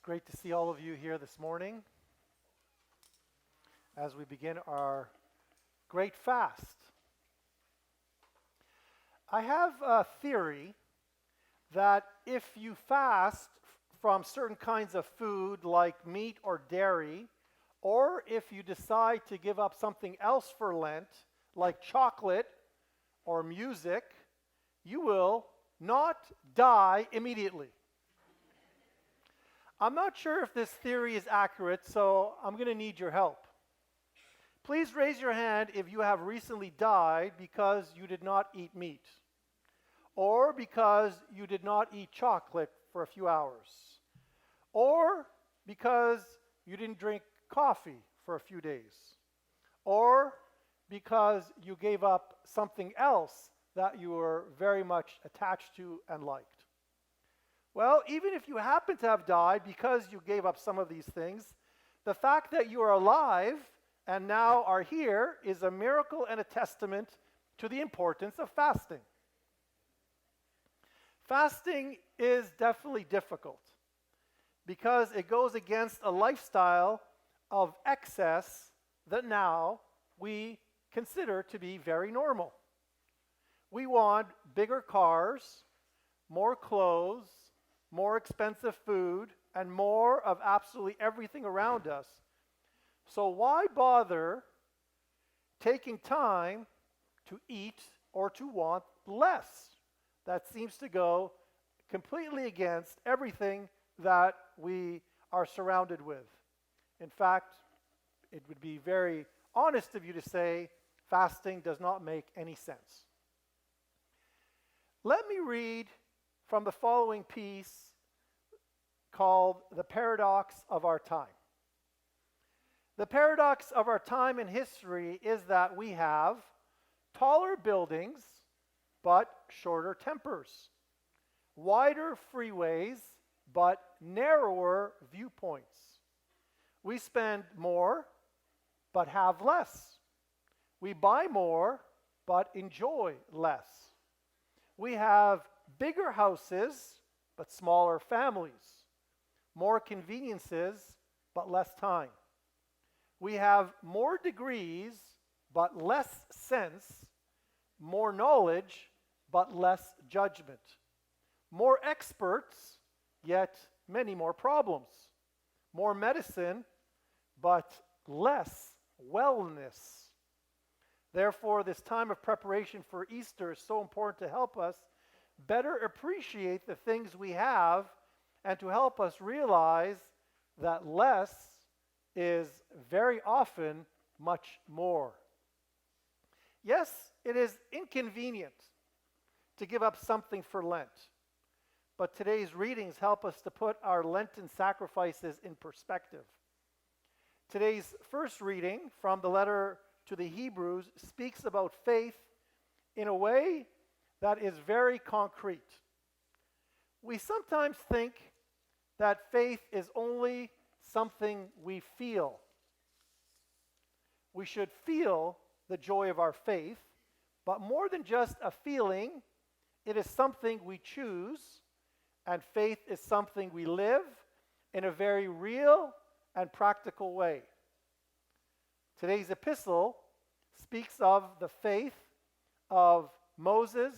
Great to see all of you here this morning as we begin our great fast. I have a theory that if you fast from certain kinds of food like meat or dairy, or if you decide to give up something else for Lent, like chocolate or music, you will not die immediately. I'm not sure if this theory is accurate, so I'm going to need your help. Please raise your hand if you have recently died because you did not eat meat, or because you did not eat chocolate for a few hours, or because you didn't drink coffee for a few days, or because you gave up something else that you were very much attached to and liked. Well, even if you happen to have died because you gave up some of these things, the fact that you are alive and now are here is a miracle and a testament to the importance of fasting. Fasting is definitely difficult because it goes against a lifestyle of excess that now we consider to be very normal. We want bigger cars, more clothes, more expensive food, and more of absolutely everything around us. So why bother taking time to eat or to want less? That seems to go completely against everything that we are surrounded with. In fact, it would be very honest of you to say fasting does not make any sense. Let me read from the following piece called The Paradox of Our Time. The paradox of our time in history is that we have taller buildings but shorter tempers, wider freeways but narrower viewpoints. We spend more but have less. We buy more but enjoy less. We have bigger houses but smaller families, more conveniences but less time. We have more degrees but less sense, more knowledge but less judgment, more experts yet many more problems, more medicine but less wellness. Therefore, this time of preparation for Easter is so important to help us better appreciate the things we have and to help us realize that less is very often much more. Yes, it is inconvenient to give up something for Lent, but today's readings help us to put our Lenten sacrifices in perspective. Today's first reading from the letter to the Hebrews speaks about faith in a way that is very concrete. We sometimes think that faith is only something we feel. We should feel the joy of our faith, but more than just a feeling, it is something we choose, and faith is something we live in a very real and practical way. Today's epistle speaks of the faith of Moses,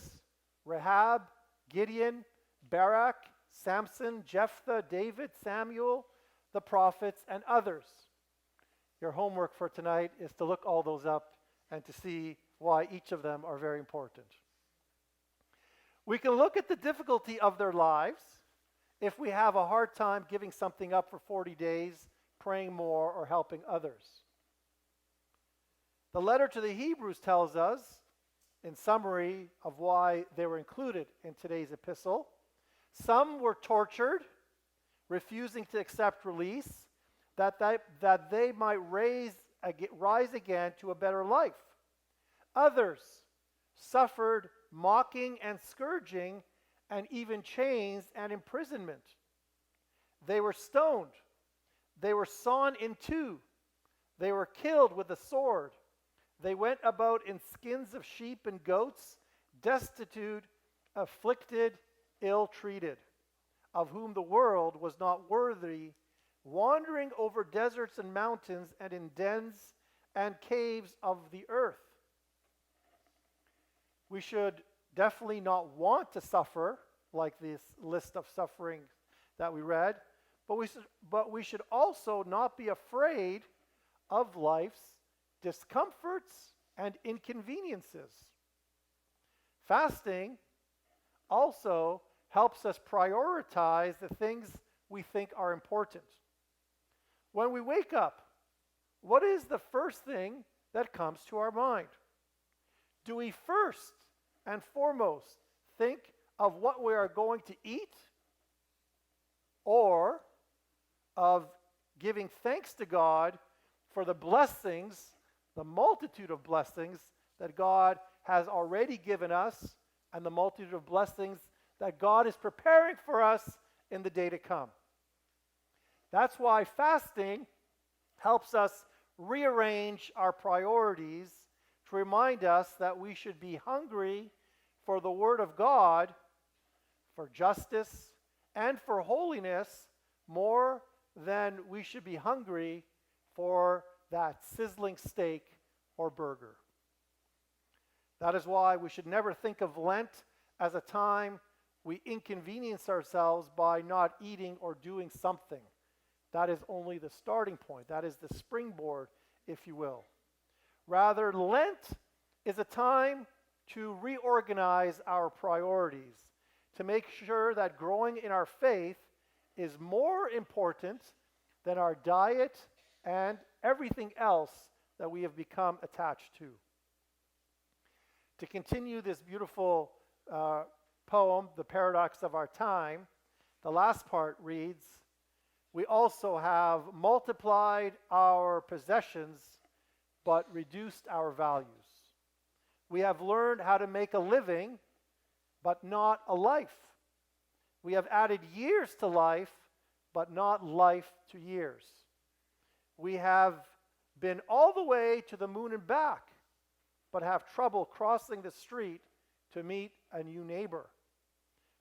Rahab, Gideon, Barak, Samson, Jephthah, David, Samuel, the prophets, and others. Your homework for tonight is to look all those up and to see why each of them are very important. We can look at the difficulty of their lives if we have a hard time giving something up for 40 days, praying more, or helping others. The letter to the Hebrews tells us, in summary of why they were included in today's epistle, some were tortured, refusing to accept release, that they might rise again to a better life. Others suffered mocking and scourging and even chains and imprisonment. They were stoned. They were sawn in two. They were killed with a sword. They went about in skins of sheep and goats, destitute, afflicted, ill-treated. of whom the world was not worthy, wandering over deserts and mountains and in dens and caves of the earth. We should definitely not want to suffer, like this list of suffering that we read, but we should also not be afraid of life's discomforts and inconveniences. Fasting also helps us prioritize the things we think are important. When we wake up, what is the first thing that comes to our mind? Do we first and foremost think of what we are going to eat, or of giving thanks to God for the blessings, the multitude of blessings that God has already given us, and the multitude of blessings that God is preparing for us in the day to come? That's why fasting helps us rearrange our priorities to remind us that we should be hungry for the Word of God, for justice, and for holiness more than we should be hungry for that sizzling steak or burger. That is why we should never think of Lent as a time we inconvenience ourselves by not eating or doing something. That is only the starting point. That is the springboard, if you will. Rather, Lent is a time to reorganize our priorities, to make sure that growing in our faith is more important than our diet and everything else that we have become attached to. To continue this beautiful poem, The Paradox of Our Time, the last part reads, "We also have multiplied our possessions, but reduced our values. We have learned how to make a living, but not a life. We have added years to life, but not life to years. We have been all the way to the moon and back, but have trouble crossing the street to meet a new neighbor.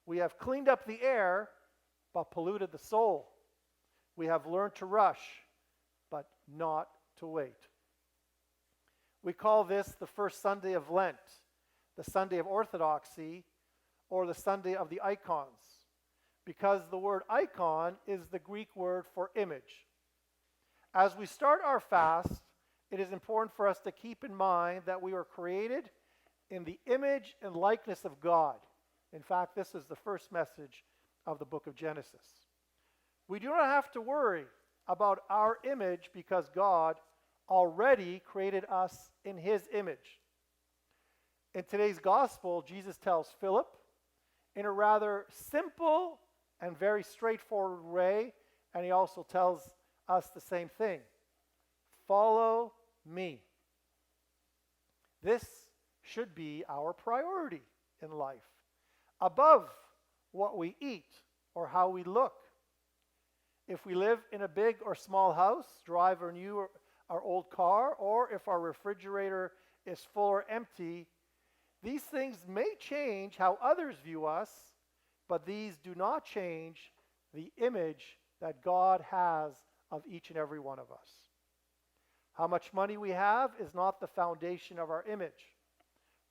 We have cleaned up the air, but polluted the soul. We have learned to rush, but not to wait." We call this the first Sunday of Lent, the Sunday of Orthodoxy, or the Sunday of the icons, because the word icon is the Greek word for image. As we start our fast, it is important for us to keep in mind that we were created in the image and likeness of God. In fact, this is the first message of the book of Genesis. We do not have to worry about our image because God already created us in His image. In today's gospel, Jesus tells Philip, in a rather simple and very straightforward way, and He also tells us the same thing: follow me. This should be our priority in life, above what we eat or how we look. If we live in a big or small house, drive our new or old car, or if our refrigerator is full or empty, these things may change how others view us, but these do not change the image that God has of each and every one of us. How much money we have is not the foundation of our image.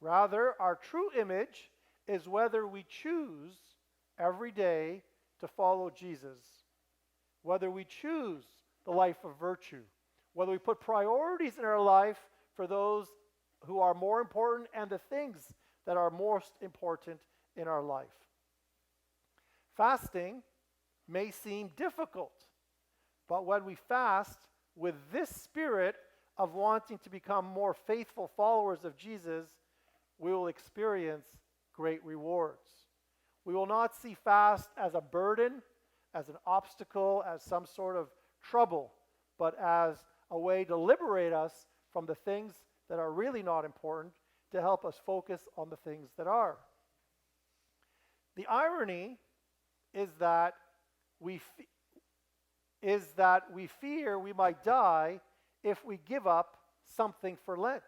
Rather, our true image is whether we choose every day to follow Jesus, whether we choose the life of virtue, whether we put priorities in our life for those who are more important and the things that are most important in our life. Fasting may seem difficult, but when we fast with this spirit of wanting to become more faithful followers of Jesus, we will experience great rewards. We will not see fast as a burden, as an obstacle, as some sort of trouble, but as a way to liberate us from the things that are really not important, to help us focus on the things that are. The irony is that we fear we might die if we give up something for Lent.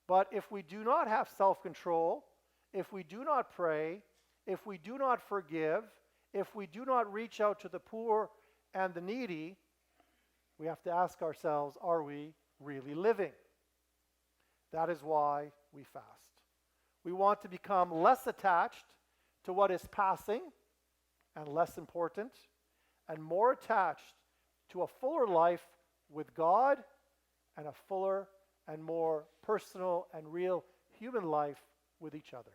But if we do not have self-control, if we do not pray, if we do not forgive, if we do not reach out to the poor and the needy, we have to ask ourselves, are we really living? That is why we fast. We want to become less attached to what is passing and less important, and more attached to a fuller life with God and a fuller and more personal and real human life with each other.